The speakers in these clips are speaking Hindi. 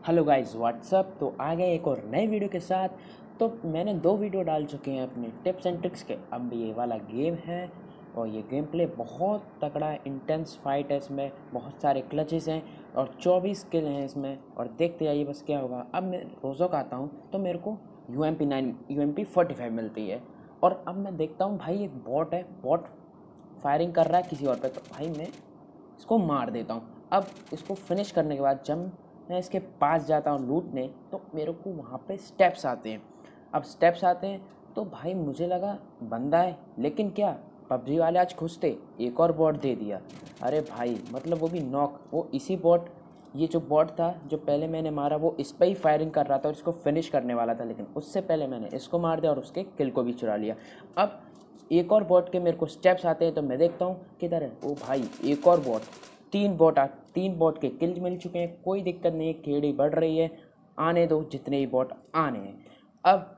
Hello guys what's up. तो आ गए एक और नए वीडियो के साथ। तो मैंने 2 वीडियो डाल चुके हैं अपने टिप्स एंड ट्रिक्स के। अब ये वाला गेम है और ये गेम प्ले बहुत तगड़ा है, इंटेंस फाइट है, इसमें बहुत सारे क्लचेस हैं और 24 किल हैं इसमें। और देखते जाइए बस क्या होगा। अब मैं रोज़ों का आता हूँ तो मेरे को UMP9 UMP45 मिलती है। और अब मैं देखता हूँ भाई एक बॉट है, बॉट फायरिंग कर रहा है किसी और पे, तो भाई मैं इसको मार देता हूँ। अब इसको फिनिश करने के बाद जब मैं इसके पास जाता हूँ लूटने, तो मेरे को वहाँ पे स्टेप्स आते हैं। अब स्टेप्स आते हैं तो भाई मुझे लगा बंदा है, लेकिन क्या पबजी वाले आज खुश थे, एक और बॉट दे दिया। अरे भाई मतलब वो भी नॉक, वो इसी बॉट, ये जो बॉट था जो पहले मैंने मारा वो इस पर ही फायरिंग कर रहा था और इसको फिनिश करने वाला था, लेकिन उससे पहले मैंने इसको मार दिया और उसके किल को भी चुरा लिया। अब एक और बॉट के मेरे को स्टेप्स आते हैं तो मैं देखता हूँ किधर है। ओ भाई एक और बॉट, 3 बॉट के किल मिल चुके हैं। कोई दिक्कत नहीं है, खेड़ी बढ़ रही है, आने दो जितने ही बॉट आने हैं। अब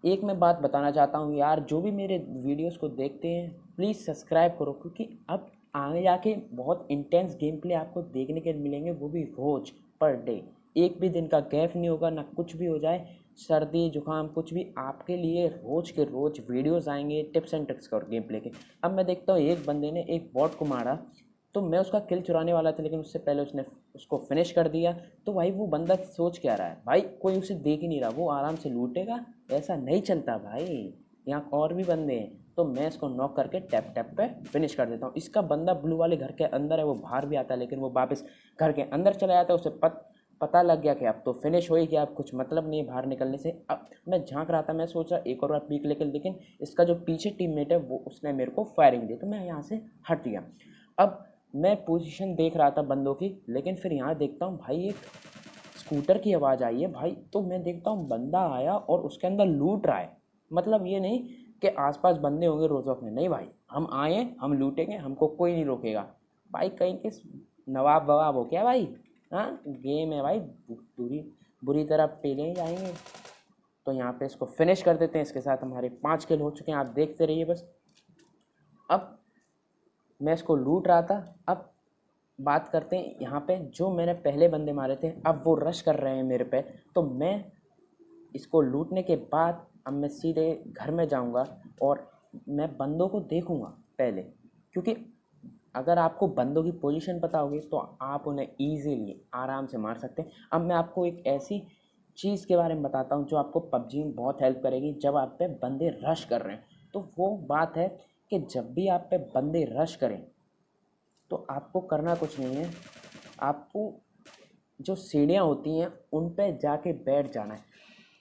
एक मैं बात बताना चाहता हूँ यार, जो भी मेरे वीडियोस को देखते हैं प्लीज़ सब्सक्राइब करो, क्योंकि अब आगे जाके बहुत इंटेंस गेम प्ले आपको देखने के मिलेंगे, वो भी रोज़ पर डे। एक भी दिन का गैप नहीं होगा, ना कुछ भी हो जाए, सर्दी जुकाम कुछ भी, आपके लिए रोज़ के रोज़ वीडियोस आएंगे टिप्स एंड ट्रिक्स और गेम प्ले के। अब मैं देखता हूँ एक बंदे ने एक बॉट को मारा, तो मैं उसका किल चुराने वाला था, लेकिन उससे पहले उसने उसको फिनिश कर दिया। तो भाई वो बंदा सोच क्या रहा है, भाई कोई उसे देख ही नहीं रहा, वो आराम से लूटेगा। ऐसा नहीं चलता भाई, यहाँ और भी बंदे हैं। तो मैं इसको नॉक करके टैप टैप पे फिनिश कर देता हूँ। इसका बंदा ब्लू वाले घर के अंदर है, वो बाहर भी आता है, लेकिन वो वापस घर के अंदर चला जाता है। उसे पता लग गया कि अब तो फिनिश हो ही गया, अब कुछ मतलब नहीं है बाहर निकलने से। अब मैं झांक रहा था, मैं सोचा एक और बार पीक लेकिन इसका जो पीछे टीममेट है वो उसने मेरे को फायरिंग दी, तो मैं यहाँ से हट गया। अब मैं पोजीशन देख रहा था बंदों की, लेकिन फिर यहाँ देखता हूँ भाई एक स्कूटर की आवाज़ आई है भाई। तो मैं देखता हूँ बंदा आया और उसके अंदर लूट रहा है। मतलब ये नहीं कि आसपास बंदे होंगे रोज़ों में, नहीं भाई, हम आए हम लूटेंगे, हमको कोई नहीं रोकेगा। भाई कहीं के नवाब ववाब हो क्या भाई? हाँ गेम है भाई, बुरी बुरी तरह पेले जाएंगे। तो यहाँ पे इसको फिनिश कर देते हैं। इसके साथ हमारे 5 किल हो चुके हैं, आप देखते रहिए बस। अब मैं इसको लूट रहा था। अब बात करते हैं यहाँ पे, जो मैंने पहले बंदे मारे थे अब वो रश कर रहे हैं मेरे पे। तो मैं इसको लूटने के बाद अब मैं सीधे घर में जाऊँगा और मैं बंदों को देखूँगा पहले, क्योंकि अगर आपको बंदों की पोजीशन पता होगी तो आप उन्हें ईज़िली आराम से मार सकते हैं। अब मैं आपको एक ऐसी चीज़ के बारे में बताता हूँ जो आपको पबजी में बहुत हेल्प करेगी जब आप पे बंदे रश कर रहे हैं। तो वो बात है कि जब भी आप पे बंदे रश करें तो आपको करना कुछ नहीं है, आपको जो सीढ़ियाँ होती हैं उन पे जाके बैठ जाना है।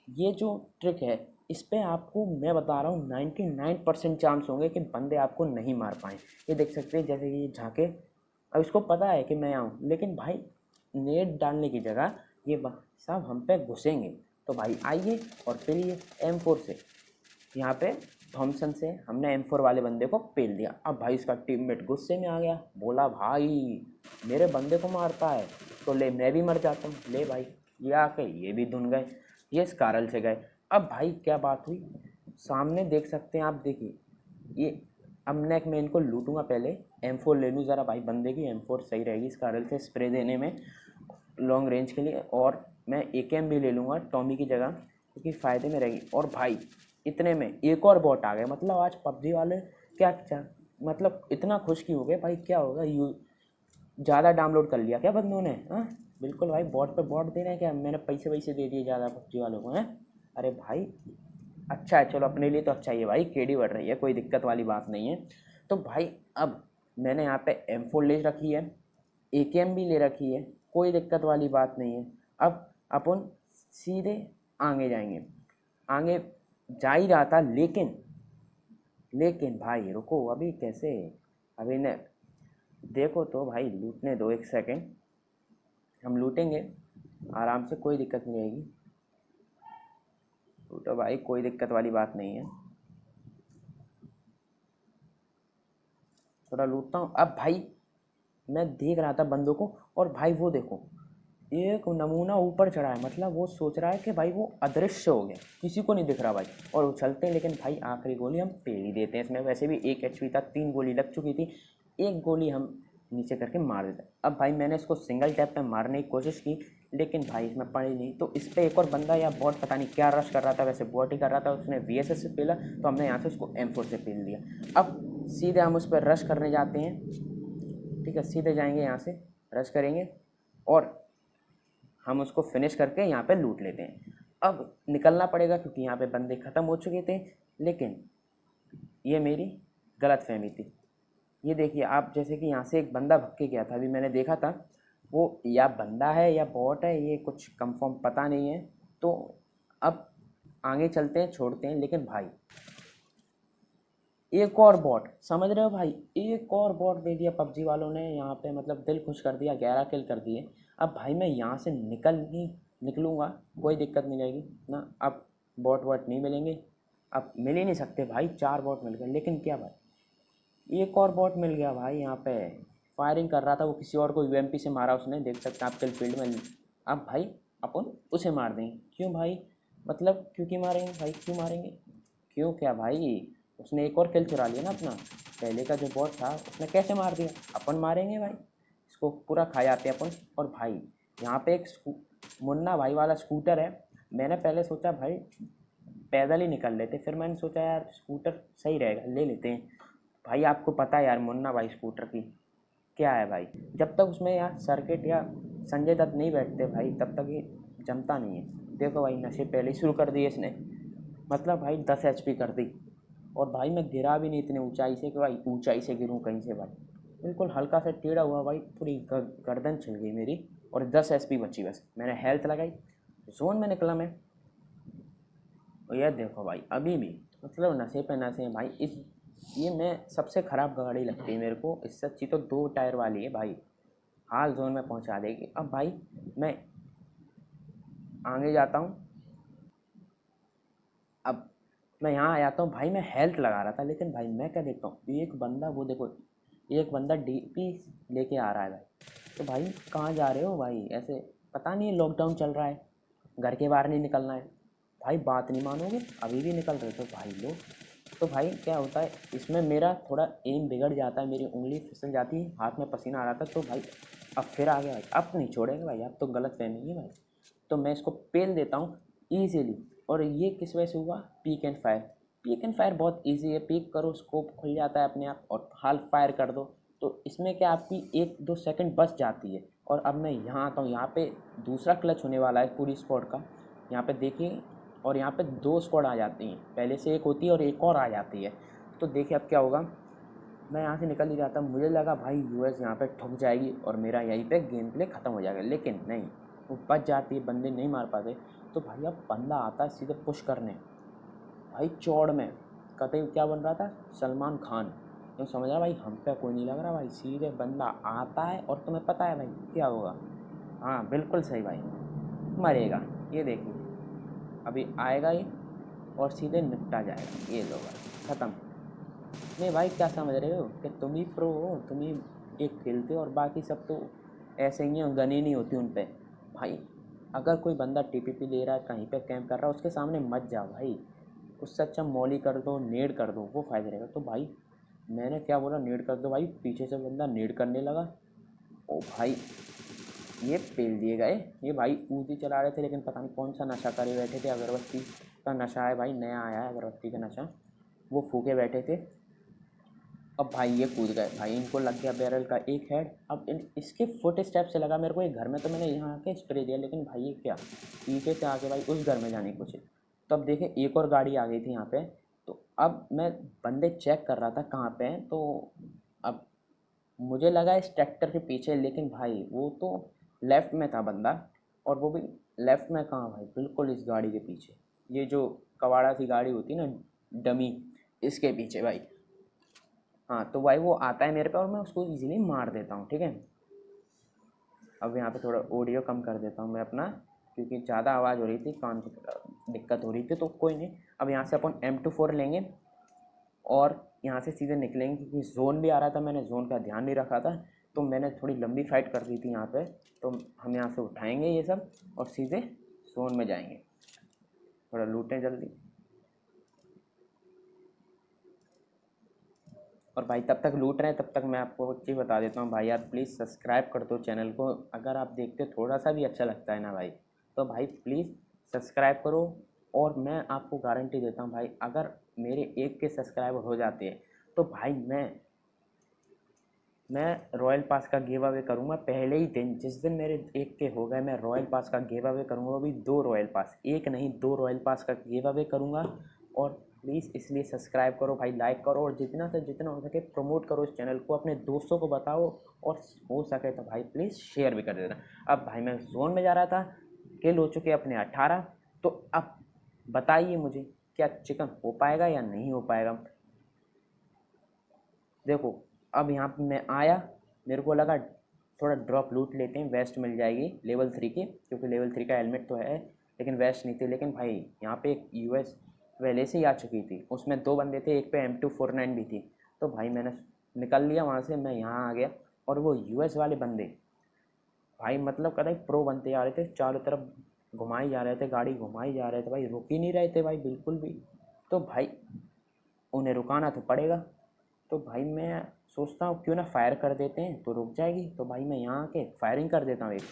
ये जो ट्रिक है इस पे आपको मैं बता रहा हूँ 99% चांस होंगे कि बंदे आपको नहीं मार पाएँ। ये देख सकते हैं जैसे कि ये झांके, अब इसको पता है कि मैं आऊँ, लेकिन भाई नेट डालने की जगह ये साहब हम पे घुसेंगे। तो भाई आइए और पेलिए M4 से। यहाँ पे थॉमसन से हमने M4 वाले बंदे को पेल दिया। अब भाई इसका टीममेट गुस्से में आ गया, बोला भाई मेरे बंदे को मारता है तो ले मैं भी मर जाता हूँ। ले भाई ये आके ये भी धुन गए, ये इस कारल से गए। अब भाई क्या बात हुई सामने देख सकते हैं आप, देखिए ये। अब मैं इनको लूटूंगा, पहले M4 ले लूँ ज़रा भाई, बंदे की M4 सही रहेगी इस कारल से स्प्रे देने में लॉन्ग रेंज के लिए। और मैं AKM भी ले लूँगा टॉमी की जगह, क्योंकि फ़ायदे में रहेगी। और भाई इतने में एक और बॉट आ गए, मतलब आज पबजी वाले क्या मतलब इतना खुश क्यों हो गए भाई? क्या होगा, ज़्यादा डाउनलोड कर लिया क्या बंदों ने? हाँ बिल्कुल भाई, बॉट पे बॉट दे रहे हैं क्या? मैंने पैसे वैसे दे दिए ज़्यादा पबजी वालों को हैं? अरे भाई अच्छा है, चलो अपने लिए तो अच्छा ही है भाई, केडी बढ़ रही है, कोई दिक्कत वाली बात नहीं है। तो भाई अब मैंने यहाँ पे M4 ले रखी है, AKM भी ले रखी है, कोई दिक्कत वाली बात नहीं है। अब अपन सीधे आगे जाएंगे। आगे जा ही रहा था, लेकिन भाई रुको, अभी कैसे? अभी ने देखो तो भाई, लूटने दो एक सेकंड, हम लूटेंगे आराम से, कोई दिक्कत नहीं आएगी। लूटो भाई, कोई दिक्कत वाली बात नहीं है, थोड़ा लूटता हूँ। अब भाई मैं देख रहा था बंदों को, और भाई वो देखो एक नमूना ऊपर चढ़ा है, मतलब वो सोच रहा है कि भाई वो अदृश्य हो गया, किसी को नहीं दिख रहा भाई। और उछलते हैं, लेकिन भाई आखिरी गोली हम पेड़ ही देते हैं। इसमें वैसे भी 1 HP था, 3 गोली लग चुकी थी, एक गोली हम नीचे करके मार देता है। अब भाई मैंने इसको सिंगल टैप पे मारने की कोशिश की, लेकिन भाई इसमें पड़ी नहीं। तो इस पर एक और बंदा या बॉट पता नहीं क्या रश कर रहा था, वैसे बॉट ही कर रहा था, उसने VSS से पेला, तो हमने यहाँ से उसको M4 से पेल दिया। अब सीधे हम उस पर रश करने जाते हैं, ठीक है, सीधे जाएंगे यहाँ से, रश करेंगे और हम उसको फिनिश करके यहाँ पे लूट लेते हैं। अब निकलना पड़ेगा क्योंकि यहाँ पे बंदे ख़त्म हो चुके थे, लेकिन ये मेरी गलत फहमी थी। ये देखिए आप, जैसे कि यहाँ से एक बंदा भग के गया था, अभी मैंने देखा था, वो या बंदा है या बॉट है, ये कुछ कंफर्म पता नहीं है। तो अब आगे चलते हैं, छोड़ते हैं। लेकिन भाई एक और बॉट, समझ रहे हो भाई, एक और बॉट दे दिया पबजी वालों ने यहाँ पे, मतलब दिल खुश कर दिया, 11 किल कर दिए। अब भाई मैं यहाँ से निकलूँगा, कोई दिक्कत नहीं रहेगी ना। अब बॉट वॉट नहीं मिलेंगे, अब मिल ही नहीं सकते भाई, 4 बॉट मिल गए। लेकिन क्या भाई, एक और बॉट मिल गया भाई, यहाँ पे फायरिंग कर रहा था वो, किसी और को UMP से मारा उसने, देख सकते हैं आप किल फील्ड में। अब भाई अपन उसे मार देंगे, क्यों भाई, मतलब क्यों मारेंगे भाई, क्यों मारेंगे, क्यों, क्या भाई, उसने एक और किल चुरा लिया ना अपना। पहले का जो बॉट था उसने कैसे मार दिया, अपन मारेंगे भाई, इसको पूरा खा जाते हैं अपन। और भाई यहाँ पे एक मुन्ना भाई वाला स्कूटर है। मैंने पहले सोचा भाई पैदल ही निकल लेते, फिर मैंने सोचा यार स्कूटर सही रहेगा, ले लेते हैं। भाई आपको पता है यार मुन्ना भाई स्कूटर की क्या है भाई, जब तक उसमें यार सर्किट या संजय दत्त नहीं बैठते भाई, तब तक ये जमता नहीं है। देखो भाई नशे पहले ही शुरू कर दिए इसने, मतलब भाई 10 HP कर दी। और भाई मैं गिरा भी नहीं इतनी ऊंचाई से कि भाई ऊंचाई से गिरूँ कहीं से भाई, बिल्कुल हल्का सा टेढ़ा हुआ भाई, पूरी गर्दन छिल गई मेरी और 10 SP बची। बस मैंने हेल्थ लगाई, जोन में निकला मैं। और यह देखो भाई अभी भी मतलब नशे पे नशे हैं भाई। ये मैं सबसे ख़राब गाड़ी लगती है मेरे को, इससे अच्छी तो 2 टायर वाली है भाई, हाल जोन में पहुंचा देगी। अब भाई मैं आगे जाता हूँ, अब मैं यहाँ आ जाता हूँ भाई, मैं हेल्थ लगा रहा था, लेकिन भाई मैं क्या देखता हूँ, एक बंदा, वो देखो एक बंदा DP लेके आ रहा है भाई। तो भाई कहाँ जा रहे हो भाई, ऐसे पता नहीं लॉकडाउन चल रहा है, घर के बाहर नहीं निकलना है भाई, बात नहीं मानोगे, अभी भी निकल रहे तो भाई लो। तो भाई क्या होता है इसमें, मेरा थोड़ा एम बिगड़ जाता है, मेरी उंगली फिसल जाती है, हाथ में पसीना आ रहा था। तो भाई अब फिर आ गया भाई, अब नहीं छोड़ेंगे भाई, अब तो गलत फहमी है भाई। तो मैं इसको पेल देता हूँ ईजिली। और ये किस वजह से हुआ, peak and fire. Peak and fire बहुत ईजी है, पीक करो स्कोप खुल जाता है अपने आप, और हाल फायर कर दो। तो इसमें क्या आपकी 1-2 सेकंड बच जाती है। और अब मैं यहाँ आता हूँ, यहाँ पे दूसरा क्लच होने वाला है पूरी स्क्वाड का, यहाँ पे देखिए। और यहाँ पे 2 स्क्वाड आ जाती हैं, पहले से एक होती है और एक और आ जाती है। तो देखिए अब क्या होगा, मैं यहाँ से निकल ही रहा था, मुझे लगा भाई US यहाँ पे ठुक जाएगी और मेरा यहीं पे गेम प्ले ख़त्म हो जाएगा, लेकिन नहीं, वो बच जाती है, बंदे नहीं मार पाते। तो भाई अब बंदा आता है सीधे पुश करने, भाई चौड़ में कतई क्या बन रहा था, सलमान खान। तो समझ रहा भाई हम पे कोई नहीं लग रहा भाई, सीधे बंदा आता है और तुम्हें पता है भाई क्या होगा, हाँ बिल्कुल सही भाई, मरेगा। ये देखिए अभी आएगा ये और सीधे निपटा जाएगा, ये लो भाई ख़त्म। नहीं भाई क्या समझ रहे हो कि तुम ही प्रो हो, तुम ही एक खेलते हो और बाकी सब तो ऐसे ही हैं, गन ही नहीं होती उन पे भाई। अगर कोई बंदा TPP ले रहा है, कहीं पे कैंप कर रहा है, उसके सामने मत जाओ भाई, उससे अच्छा मॉली कर दो, नेड कर दो, वो फ़ायदा रहेगा। तो भाई मैंने क्या बोला, नेड कर दो भाई, पीछे से बंदा नेड करने लगा। ओ भाई ये पेल दिए गए। ये भाई ऊँची चला रहे थे, लेकिन पता नहीं कौन सा नशा करे बैठे थे, अगरबत्ती का नशा है भाई, नया आया है अगरबत्ती का नशा, वो फूके बैठे थे। अब भाई ये कूद गए भाई, इनको लग गया बैरल का एक हेड। अब इसके फुट स्टेप से लगा मेरे को एक घर में, तो मैंने यहाँ आके स्प्रे दिया, लेकिन भाई ये क्या, पीछे से आके भाई उस घर में जाने की कोशिश। तो अब देखे एक और गाड़ी आ गई थी यहाँ पे। तो अब मैं बंदे चेक कर रहा था कहाँ पे हैं, तो अब मुझे लगा इस ट्रैक्टर के पीछे, लेकिन भाई वो तो लेफ़्ट में था बंदा, और वो भी लेफ़्ट में कहाँ भाई, बिल्कुल इस गाड़ी के पीछे, ये जो कबाड़ा सी गाड़ी होती है ना, डमी, इसके पीछे भाई। हाँ तो भाई वो आता है मेरे पे और मैं उसको इजीली मार देता हूँ, ठीक है। अब यहाँ पे थोड़ा ऑडियो कम कर देता हूँ मैं अपना, क्योंकि ज़्यादा आवाज़ हो रही थी, कान की दिक्कत हो रही थी। तो कोई नहीं, अब यहाँ से अपन M24 लेंगे और यहाँ से सीधे निकलेंगे, क्योंकि जोन भी आ रहा था, मैंने जोन का ध्यान नहीं रखा था, तो मैंने थोड़ी लंबी फाइट कर दी थी यहाँ पे। तो हम यहाँ से उठाएँगे ये सब और सीधे जोन में जाएंगे, थोड़ा लूटें जल्दी। और भाई तब तक लूट रहे हैं, तब तक मैं आपको एक चीज़ बता देता हूँ भाई यार, प्लीज़ सब्सक्राइब कर दो चैनल को। अगर आप देखते हो थोड़ा सा भी अच्छा लगता है ना भाई, तो भाई प्लीज़ सब्सक्राइब करो। और मैं आपको गारंटी देता हूँ भाई, अगर मेरे 1 के सब्सक्राइबर हो जाते हैं तो भाई मैं रॉयल पास का गिव अवे करूँगा पहले ही दिन। जिस दिन मेरे 1 के हो गए, मैं रॉयल पास का गिव अवे करूँगा, वो भी 2 रॉयल पास, 1 नहीं 2 रॉयल पास का गिव अवे करूँगा। और प्लीज़ इसलिए सब्सक्राइब करो भाई, लाइक करो, और जितना से जितना हो सके प्रमोट करो इस चैनल को, अपने दोस्तों को बताओ, और हो सके तो भाई प्लीज़ शेयर भी कर देना। अब भाई मैं जोन में जा रहा था, किल हो चुके अपने 18। तो अब बताइए मुझे, क्या चिकन हो पाएगा या नहीं हो पाएगा। देखो, अब यहाँ पे मैं आया, मेरे को लगा थोड़ा ड्रॉप लूट लेते हैं, वेस्ट मिल जाएगी लेवल 3 की, क्योंकि लेवल 3 का हेलमेट तो है, लेकिन वेस्ट नहीं थी। लेकिन भाई यहाँ पे एक यूएस पहले से ही आ चुकी थी, उसमें 2 बंदे थे, एक पे M249 भी थी। तो भाई मैंने निकल लिया वहाँ से, मैं यहाँ आ गया। और वो यूएस वाले बंदे भाई मतलब कदा प्रो बनते जा रहे थे, चारों तरफ घुमाई जा रहे थे, गाड़ी घुमाई जा रहे थे भाई, रुक ही नहीं रहे थे भाई बिल्कुल भी। तो भाई उन्हें रुकाना तो पड़ेगा। तो भाई मैं सोचता हूँ क्यों ना फायर कर देते हैं तो रुक जाएगी। तो भाई मैं यहाँ आके फायरिंग कर देता हूँ, एक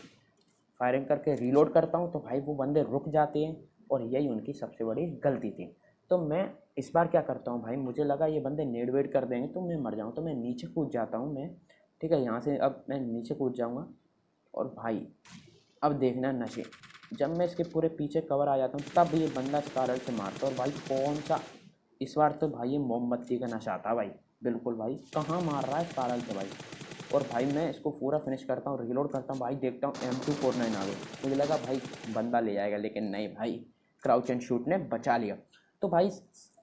फायरिंग करके रीलोड करता हूँ, तो भाई वो बंदे रुक जाते हैं। और यही उनकी सबसे बड़ी गलती थी। तो मैं इस बार क्या करता हूँ भाई, मुझे लगा ये बंदे नेड वेड कर देंगे तो मैं मर जाऊँ, तो मैं नीचे कूद जाता हूँ मैं। ठीक है, यहाँ से अब मैं नीचे कूद जाऊँगा। और भाई अब देखना नशे, जब मैं इसके पूरे पीछे कवर आ जाता हूँ तब ये बंदा स्कारल से मारता है। और भाई कौन सा, इस बार तो भाई ये मोमबत्ती का नशा था भाई, बिल्कुल भाई कहाँ मार रहा है स्कारल से भाई। और भाई मैं इसको पूरा फिनिश करता हूँ, रीलोड करता हूँ भाई, देखता हूँ M249 आ गई। मुझे लगा भाई बंदा ले जाएगा, लेकिन नहीं भाई, क्राउच एंड शूट ने बचा लिया। तो भाई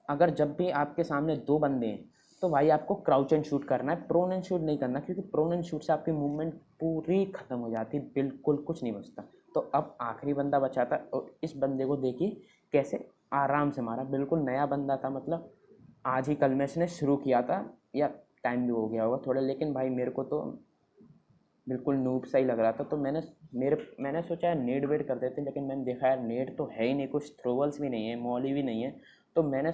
अगर जब भी आपके सामने 2 बंदे हैं तो भाई आपको क्राउच एंड शूट करना है, प्रोन एंड शूट नहीं करना, क्योंकि प्रोन एंड शूट से आपकी मूवमेंट पूरी ख़त्म हो जाती है, बिल्कुल कुछ नहीं बचता। तो अब आखिरी बंदा बचा था, और इस बंदे को देखिए कैसे आराम से मारा, बिल्कुल नया बंदा था, मतलब आज ही कल में इसने शुरू किया था, या टाइम भी हो गया होगा थोड़ा। लेकिन भाई मेरे को तो बिल्कुल नूब सा ही लग रहा था। तो मैंने सोचा यार नेड वेड कर देते, लेकिन मैंने देखा यार नेड तो है ही नहीं, कुछ थ्रोवल्स भी नहीं है, मॉली भी नहीं है। तो मैंने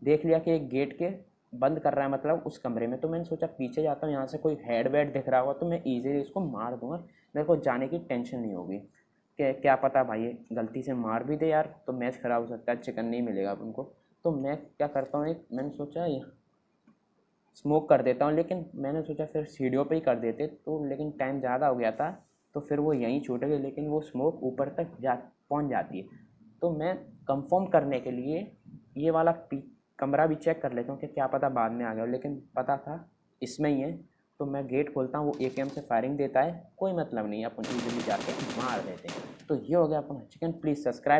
देख लिया कि एक गेट के बंद कर रहा है, मतलब उस कमरे में। तो मैंने सोचा पीछे जाता हूँ, यहाँ से कोई हेड वेड दिख रहा होगा तो मैं ईजिली इसको मार दूंगा, मेरे को जाने की टेंशन नहीं होगी। क्या पता भाई ये गलती से मार भी दे यार, तो मैच ख़राब हो सकता है, चिकन नहीं मिलेगा अब उनको। तो मैं क्या करता हूँ, एक मैंने सोचा स्मोक कर देता हूँ, लेकिन मैंने सोचा फिर सीढ़ियों पे ही कर देते, तो लेकिन टाइम ज़्यादा हो गया था, तो फिर वो यहीं छूट गई, लेकिन वो स्मोक ऊपर तक पहुँच जाती है। तो मैं कंफर्म करने के लिए ये वाला कमरा भी चेक कर लेता हूँ कि क्या पता बाद में आ गया हो, लेकिन पता था इसमें ही है। तो मैं गेट खोलता हूँ, वो AKM से फायरिंग देता है, कोई मतलब नहीं, अपन इजीली जाके मार देते हैं। तो ये हो गया अपना चिकन। Please subscribe.